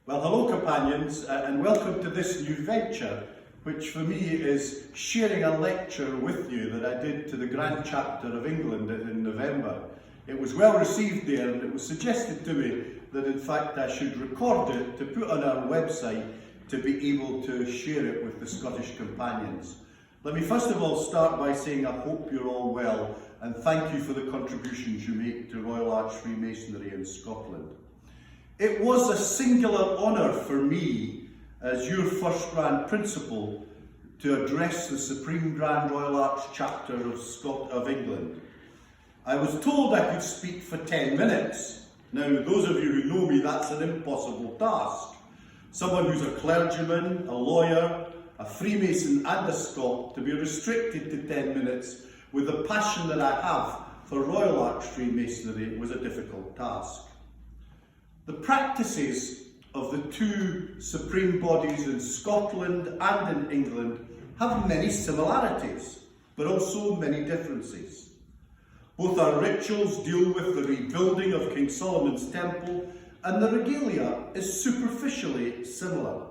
Well, hello companions, and welcome to this new venture, which for me is sharing a lecture with you that I did to the Grand Chapter of England in November. It was well received there, and it was suggested to me that in fact I should record it to put on our website to be able to share it with the Scottish companions. Let me first of all start by saying I hope you're all well, and thank you for the contributions you make to Royal Arch Freemasonry in Scotland. It was a singular honour for me, as your first Grand Principal, to address the Supreme Grand Royal Arch Chapter of England. I was told I could speak for 10 minutes. Now, those of you who know me, that's an impossible task. Someone who's a clergyman, a lawyer, a Freemason and a Scot, to be restricted to 10 minutes with the passion that I have for Royal Arch Freemasonry was a difficult task. The practices of the two supreme bodies in Scotland and in England have many similarities, but also many differences. Both our rituals deal with the rebuilding of King Solomon's Temple, and the regalia is superficially similar.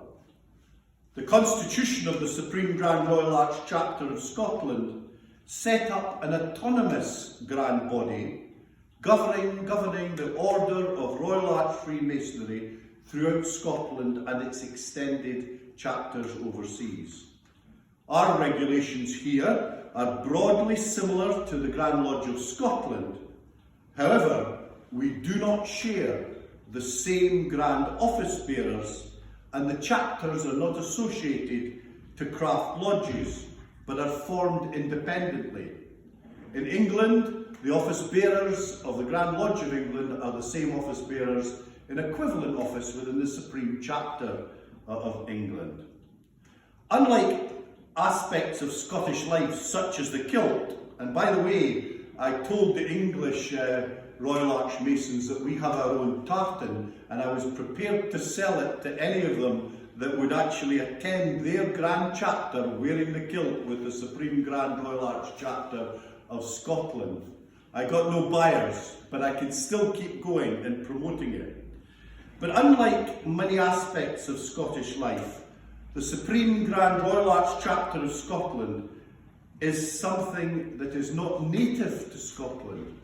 The constitution of the Supreme Grand Royal Arch Chapter of Scotland set up an autonomous grand body governing the order of Royal Arch Freemasonry throughout Scotland and its extended chapters overseas. Our regulations here are broadly similar to the Grand Lodge of Scotland. However, we do not share the same Grand Office Bearers, and the chapters are not associated to craft lodges, but are formed independently. In England, the office bearers of the Grand Lodge of England are the same office bearers in equivalent office within the Supreme Chapter of England. Unlike aspects of Scottish life such as the kilt, and by the way, I told the English Royal Arch Masons that we have our own tartan, and I was prepared to sell it to any of them that would actually attend their Grand Chapter wearing the kilt with the Supreme Grand Royal Arch Chapter of Scotland. I got no buyers, but I can still keep going and promoting it. But unlike many aspects of Scottish life, the Supreme Grand Royal Arch Chapter of Scotland is something that is not native to Scotland.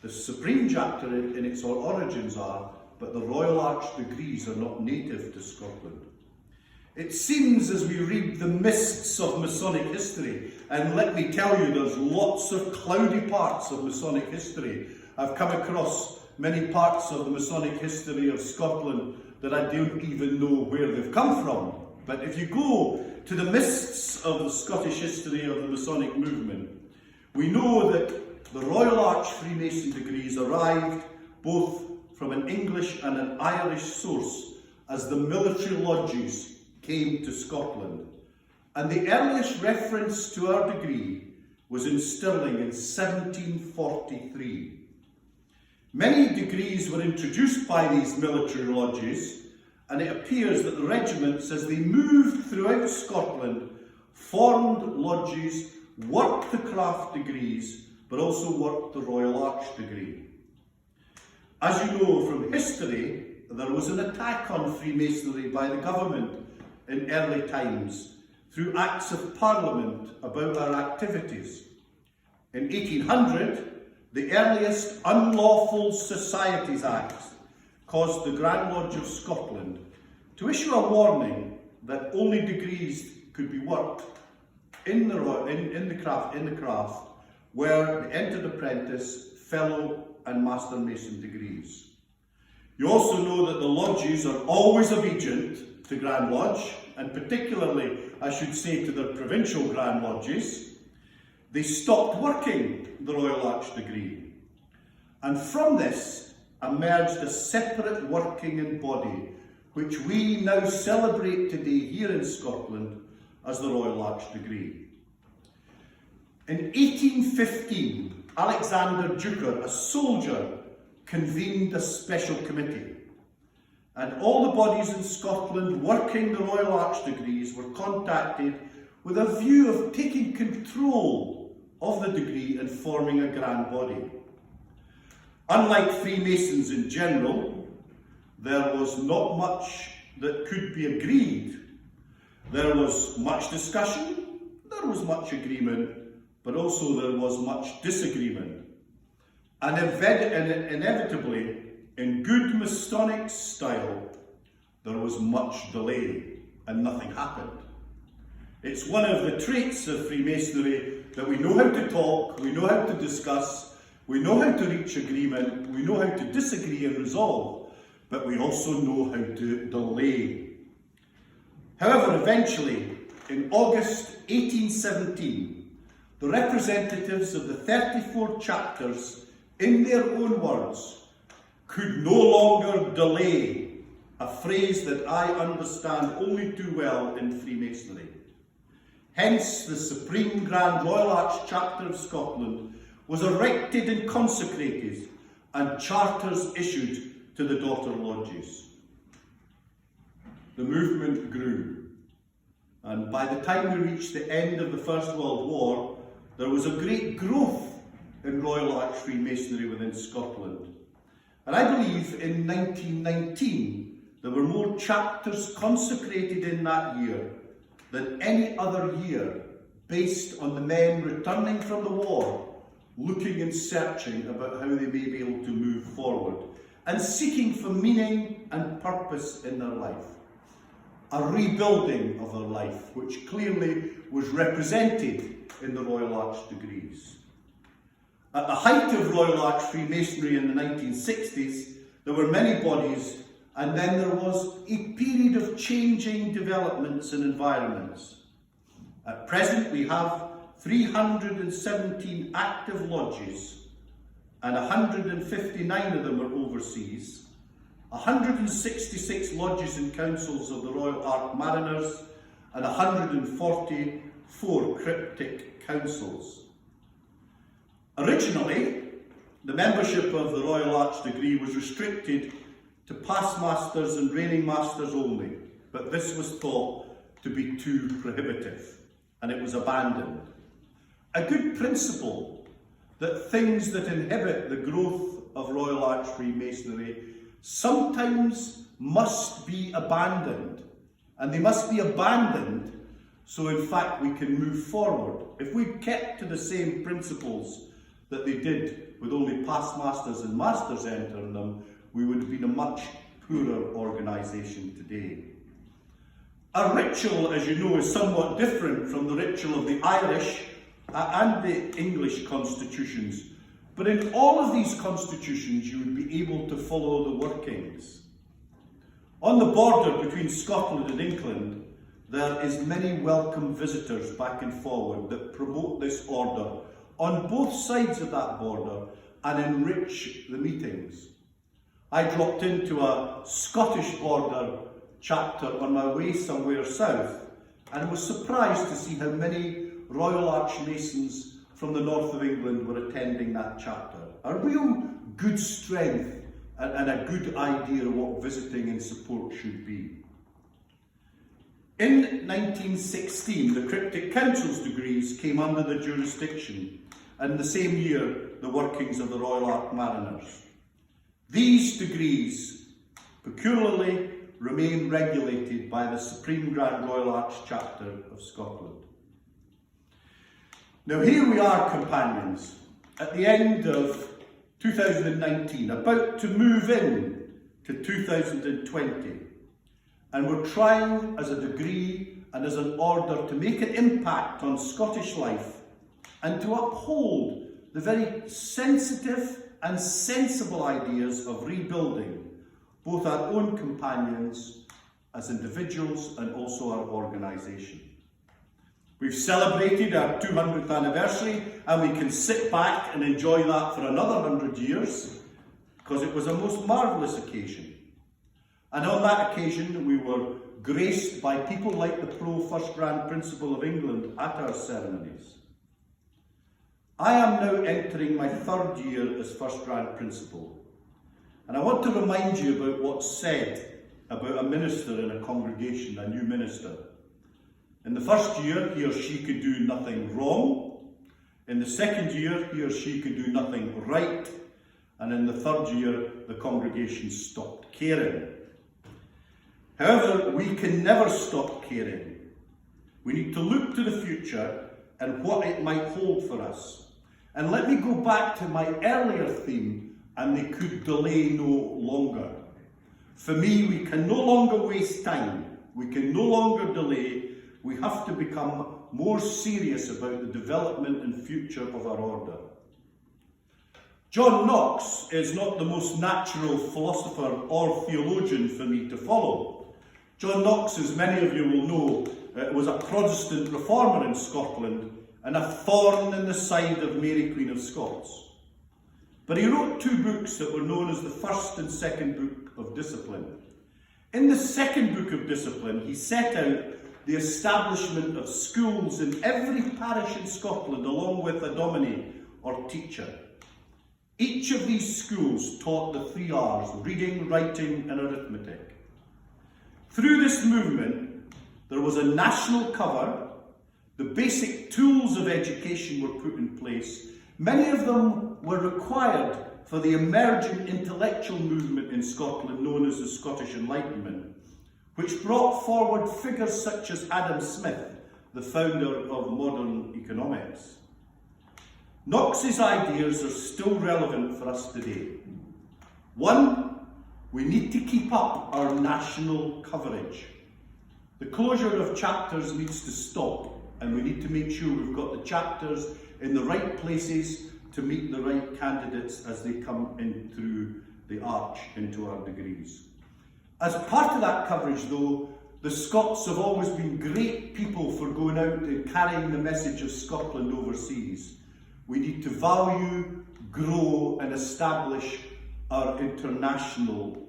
The Supreme Chapter in its origins are, but the Royal Arch degrees are not native to Scotland. It seems as we read the mists of Masonic history, and let me tell you, there's lots of cloudy parts of Masonic history. I've come across many parts of the Masonic history of Scotland that I don't even know where they've come from. But if you go to the mists of the Scottish history of the Masonic movement, we know that the Royal Arch Freemason degrees arrived both from an English and an Irish source as the military lodges came to Scotland. And the earliest reference to our degree was in Stirling in 1743. Many degrees were introduced by these military lodges, and it appears that the regiments, as they moved throughout Scotland, formed lodges, worked the craft degrees, but also worked the Royal Arch degree. As you know from history, there was an attack on Freemasonry by the government in early times through Acts of Parliament about our activities. In 1800, the earliest Unlawful Societies Act caused the Grand Lodge of Scotland to issue a warning that only degrees could be worked in the craft where the entered apprentice, fellow and master mason degrees. You also know that the lodges are always allegiant to Grand Lodge, and particularly, I should say, to their provincial Grand Lodges. They stopped working the Royal Arch degree. And from this emerged a separate working body, which we now celebrate today here in Scotland as the Royal Arch degree. In 1815, Alexander Duker, a soldier, convened a special committee, and all the bodies in Scotland working the Royal Arch degrees were contacted with a view of taking control of the degree and forming a grand body. Unlike Freemasons in general, there was not much that could be agreed. There was much discussion, there was much agreement, but also there was much disagreement. And inevitably, in good Masonic style, there was much delay and nothing happened. It's one of the traits of Freemasonry that we know how to talk, we know how to discuss, we know how to reach agreement, we know how to disagree and resolve, but we also know how to delay. However, eventually, in August 1817, the representatives of the 34 chapters, in their own words, could no longer delay, a phrase that I understand only too well in Freemasonry. Hence, the Supreme Grand Royal Arch Chapter of Scotland was erected and consecrated, and charters issued to the daughter lodges. The movement grew, and by the time we reached the end of the First World War, there was a great growth in Royal Arch Freemasonry within Scotland. And I believe in 1919 there were more chapters consecrated in that year than any other year, based on the men returning from the war, looking and searching about how they may be able to move forward, and seeking for meaning and purpose in their life. A rebuilding of their life, which clearly was represented in the Royal Arch degrees. At the height of Royal Arch Freemasonry in the 1960s, there were many bodies, and then there was a period of changing developments and environments. At present, we have 317 active lodges, and 159 of them are overseas, 166 lodges and councils of the Royal Arch Mariners, and 144 cryptic councils. Originally, the membership of the Royal Arch degree was restricted to past masters and reigning masters only, but this was thought to be too prohibitive, and it was abandoned. A good principle that things that inhibit the growth of Royal Arch Freemasonry sometimes must be abandoned, and they must be abandoned so in fact we can move forward. If we kept to the same principles that they did with only past masters and masters entering them, we would have been a much poorer organisation today. Our ritual, as you know, is somewhat different from the ritual of the Irish and the English constitutions. But in all of these constitutions, you would be able to follow the workings. On the border between Scotland and England, there is many welcome visitors back and forward that promote this order on both sides of that border and enrich the meetings. I dropped into a Scottish border chapter on my way somewhere south, and was surprised to see how many Royal Arch Masons from the north of England were attending that chapter. A real good strength and a good idea of what visiting and support should be. In 1916, the Cryptic Council's degrees came under the jurisdiction, and the same year, the workings of the Royal Arch Mariners. These degrees peculiarly remain regulated by the Supreme Grand Royal Arch Chapter of Scotland. Now here we are, companions, at the end of 2019, about to move in to 2020, and we're trying as a degree and as an order to make an impact on Scottish life and to uphold the very sensitive and sensible ideas of rebuilding both our own companions as individuals and also our organisation. We've celebrated our 200th anniversary, and we can sit back and enjoy that for another 100 years, because it was a most marvellous occasion. And on that occasion, we were graced by people like the First Grand Principal of England at our ceremonies. I am now entering my third year as First Grand Principal, and I want to remind you about what's said about a minister in a congregation, a new minister. In the first year, he or she could do nothing wrong. In the second year, he or she could do nothing right. And in the third year, the congregation stopped caring. However, we can never stop caring. We need to look to the future and what it might hold for us. And let me go back to my earlier theme, and they could delay no longer. For me, we can no longer waste time. We can no longer delay. We have to become more serious about the development and future of our order. John Knox is not the most natural philosopher or theologian for me to follow. John Knox, as many of you will know, was a Protestant reformer in Scotland and a thorn in the side of Mary Queen of Scots. But he wrote two books that were known as the First and Second Book of Discipline. In the Second Book of Discipline, he set out the establishment of schools in every parish in Scotland, along with a dominie or teacher. Each of these schools taught the 3 R's, reading, writing and arithmetic. Through this movement, there was a national cover. The basic tools of education were put in place. Many of them were required for the emerging intellectual movement in Scotland known as the Scottish Enlightenment, which brought forward figures such as Adam Smith, the founder of modern economics. Knox's ideas are still relevant for us today. 1, we need to keep up our national coverage. The closure of chapters needs to stop, and we need to make sure we've got the chapters in the right places to meet the right candidates as they come in through the arch into our degrees. As part of that coverage, though, the Scots have always been great people for going out and carrying the message of Scotland overseas. We need to value, grow and establish our international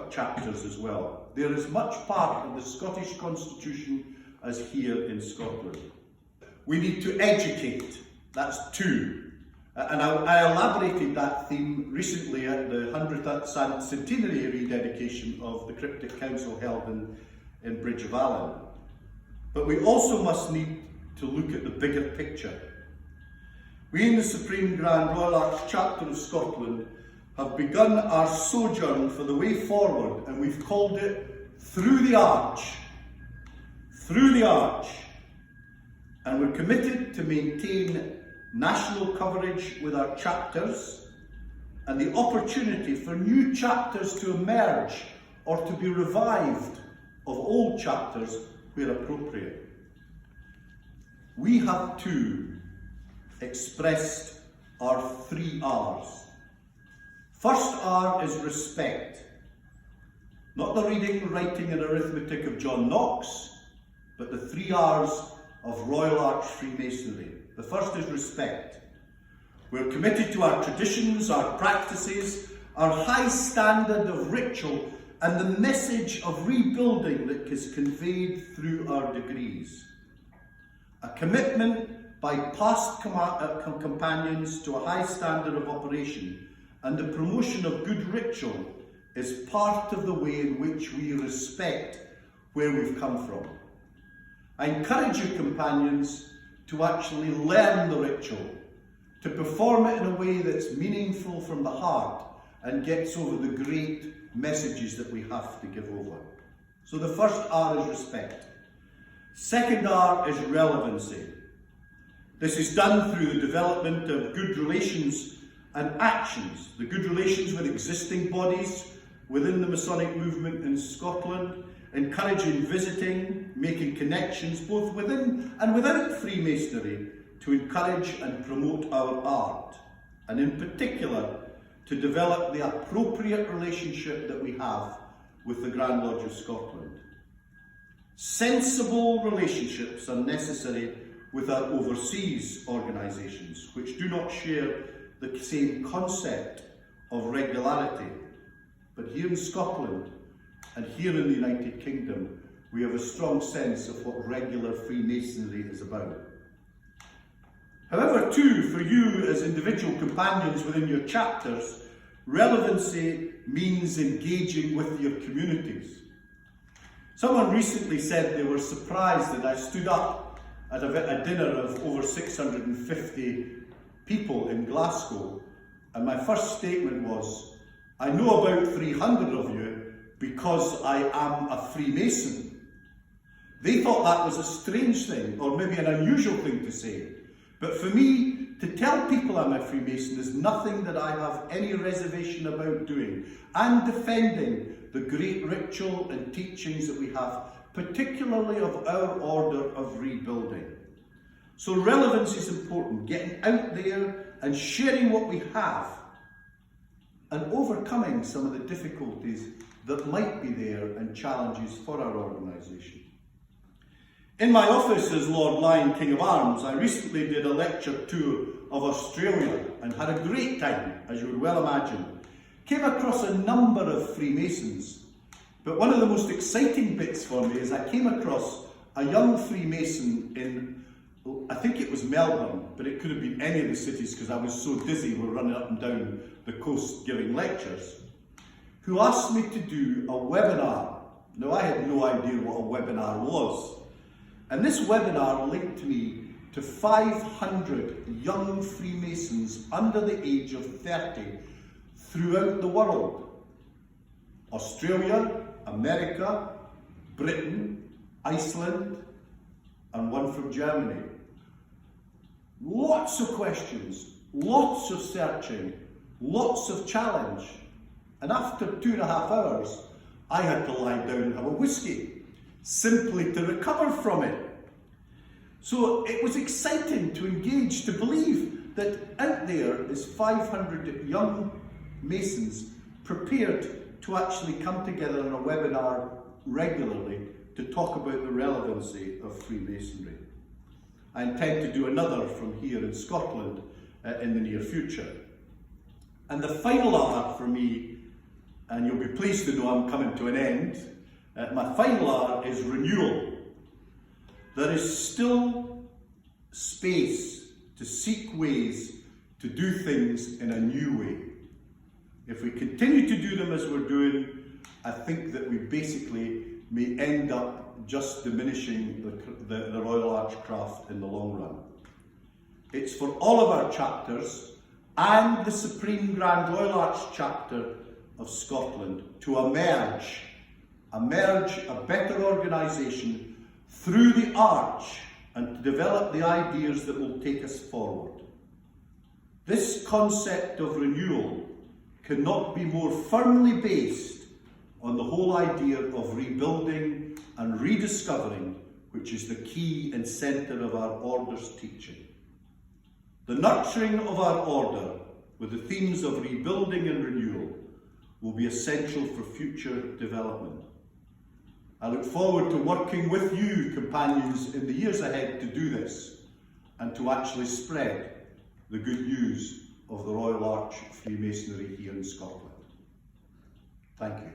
chapters as well. They're as much part of the Scottish Constitution as here in Scotland. We need to educate. That's 2. And I elaborated that theme recently at the 100th centenary rededication of the Cryptic Council held in Bridge of Allan. But we also must need to look at the bigger picture. We in the Supreme Grand Royal Arch Chapter of Scotland have begun our sojourn for the way forward, and we've called it Through the Arch. Through the Arch. And we're committed to maintain national coverage with our chapters and the opportunity for new chapters to emerge or to be revived of old chapters where appropriate. We have too expressed our 3 R's. First R is respect. Not the reading, writing and arithmetic of John Knox, but the 3 R's of Royal Arch Freemasonry. The first is respect. We're committed to our traditions, our practices, our high standard of ritual and the message of rebuilding that is conveyed through our degrees. A commitment by past companions to a high standard of operation and the promotion of good ritual is part of the way in which we respect where we've come from. I encourage you, companions, to actually learn the ritual, to perform it in a way that's meaningful from the heart and gets over the great messages that we have to give over. So the first R is respect. Second R is relevancy. This is done through the development of good relations and actions, the good relations with existing bodies within the Masonic movement in Scotland, encouraging visiting, making connections both within and without Freemasonry to encourage and promote our art, and in particular to develop the appropriate relationship that we have with the Grand Lodge of Scotland. Sensible relationships are necessary with our overseas organisations, which do not share the same concept of regularity. But here in Scotland and here in the United Kingdom, we have a strong sense of what regular Freemasonry is about. However, too, for you as individual companions within your chapters, relevancy means engaging with your communities. Someone recently said they were surprised that I stood up at a dinner of over 650 people in Glasgow, and my first statement was, I know about 300 of you, because I am a Freemason. They thought that was a strange thing, or maybe an unusual thing to say. But for me, to tell people I'm a Freemason is nothing that I have any reservation about doing, and defending the great ritual and teachings that we have, particularly of our order of rebuilding. So relevance is important, getting out there and sharing what we have, and overcoming some of the difficulties that might be there and challenges for our organisation. In my office as Lord Lion King of Arms, I recently did a lecture tour of Australia and had a great time, as you would well imagine. Came across a number of Freemasons, but one of the most exciting bits for me is I came across a young Freemason in, I think it was Melbourne, but it could have been any of the cities because I was so dizzy with running up and down the coast giving lectures, who asked me to do a webinar. Now, I had no idea what a webinar was. And this webinar linked me to 500 young Freemasons under the age of 30 throughout the world. Australia, America, Britain, Iceland, and one from Germany. Lots of questions, lots of searching, lots of challenge. And after 2.5 hours, I had to lie down and have a whiskey, simply to recover from it. So it was exciting to engage, to believe that out there is 500 young Masons prepared to actually come together in a webinar regularly to talk about the relevancy of Freemasonry. I intend to do another from here in Scotland in the near future. And the final R for me, and you'll be pleased to know I'm coming to an end, my final R is renewal. There is still space to seek ways to do things in a new way. If we continue to do them as we're doing, I think that we basically may end up just diminishing the Royal Arch craft in the long run. It's for all of our chapters and the Supreme Grand Royal Arch chapter of Scotland to emerge a better organisation through the Arch and to develop the ideas that will take us forward. This concept of renewal cannot be more firmly based on the whole idea of rebuilding and rediscovering, which is the key and centre of our order's teaching. The nurturing of our order with the themes of rebuilding and renewal will be essential for future development. I look forward to working with you, companions, in the years ahead to do this and to actually spread the good news of the Royal Arch Freemasonry here in Scotland. Thank you.